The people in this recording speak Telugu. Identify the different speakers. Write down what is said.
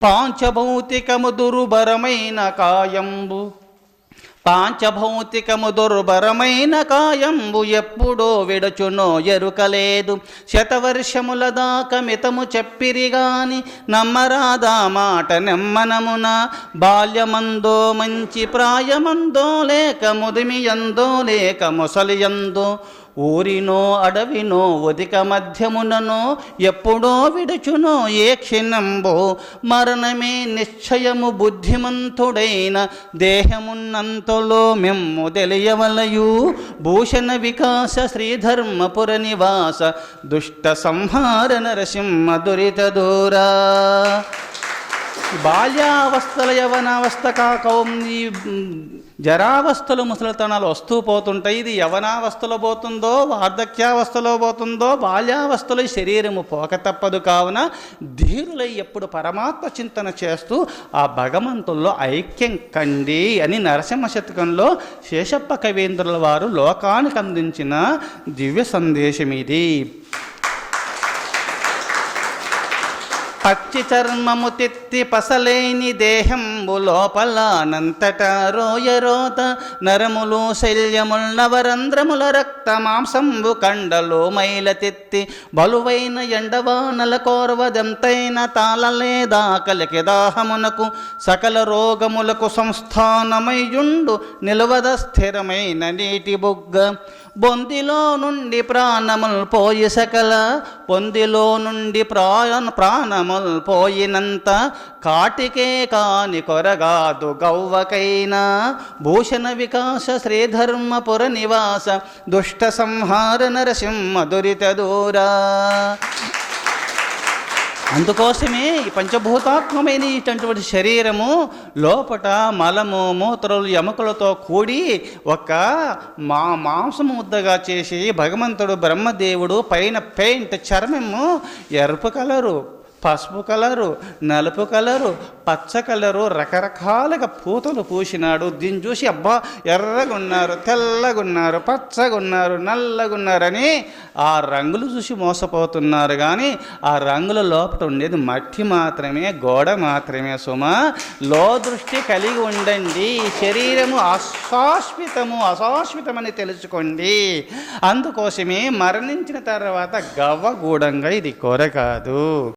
Speaker 1: పాంచభౌతికము దుర్భరమైన కాయంబు పాంచభౌతికము దుర్భరమైన కాయంబు ఎప్పుడో విడచునో ఎరుకలేదు. శతవర్షముల దాకా మితము చెప్పిరిగాని నమ్మరాదా మాట నెమ్మనమున. బాల్యమందో మంచి ప్రాయమందో లేక ముదిమియందో లేక ముసలియందో, ఊరినో అడవినో ఉదిక మధ్యముననో ఎప్పుడో విడుచునో ఏ క్షణంబో. మరణమే నిశ్చయము బుద్ధిమంతుడైన దేహమున్నంతలో మెమ్ము తెలియవలయు. భూషణ వికాస శ్రీధర్మపుర నివాస దుష్ట సంహార నరసింహ దురిత దూరా. బాల్యావస్థల యవనావస్థ కాకౌంది జరావస్థలు ముసలితనాలు వస్తూ పోతుంటాయి. ఇది యవనావస్థలో పోతుందో వార్ధక్యావస్థలో పోతుందో బాల్యావస్థలో శరీరము పోక తప్పదు. కావున ధీరులై ఎప్పుడు పరమాత్మ చింతన చేస్తూ ఆ భగవంతుల్లో ఐక్యం కండి అని నరసింహ శతకంలో శేషప్ప కవీంద్రుల వారు లోకానికి అందించిన దివ్య సందేశం ఇది. పచ్చి చర్మము తిత్తి పసలేని దేహంబు లోపలనంతట రోయరోత నరములు శల్యముల్ నవరంధ్రముల రక్త మాంసంబు కండలు మైల తిత్తి బలువైన ఎండవానల కోర్వదెంతైన తాళలేదా కలికి దాహమునకు సకల రోగములకు సంస్థానమయ్యుండు నిలవద స్థిరమైన నీటి బుగ్గ. బొందిలో నుండి ప్రాణముల్ పోయి సకల పొందిలో నుండి ప్రాణముల్ పోయినంత కాటికే కాని కొరగాదు గౌవకైనా. భూషణ వికాస శ్రీధర్మపుర నివాస దుష్ట సంహార నరసింహ దురిత దూరా. అందుకోసమే ఈ పంచభూతాత్మమైన ఇటువంటి శరీరము లోపట మలము మూత్రలు ఎముకలతో కూడి ఒక మాంసము ముద్దగా చేసి భగవంతుడు బ్రహ్మదేవుడు పైన పెయింట్ చర్మము ఎరుపు కలరు, పసుపు కలరు, నలుపు కలరు, పచ్చ కలరు రకరకాలుగా పూతలు పూసినాడు. దీన్ని చూసి అబ్బా ఎర్రగున్నారు, తెల్లగున్నారు, పచ్చగున్నారు, నల్లగున్నారని ఆ రంగులు చూసి మోసపోతున్నారు. కానీ ఆ రంగుల లోపల ఉండేది మట్టి మాత్రమే, గోడ మాత్రమే. సుమా లో దృష్టి కలిగి ఉండండి. శరీరము అశాశ్వతమని తెలుసుకోండి. అందుకోసమే మరణించిన తర్వాత గవ్వగూడంగా ఇది కోర కాదు.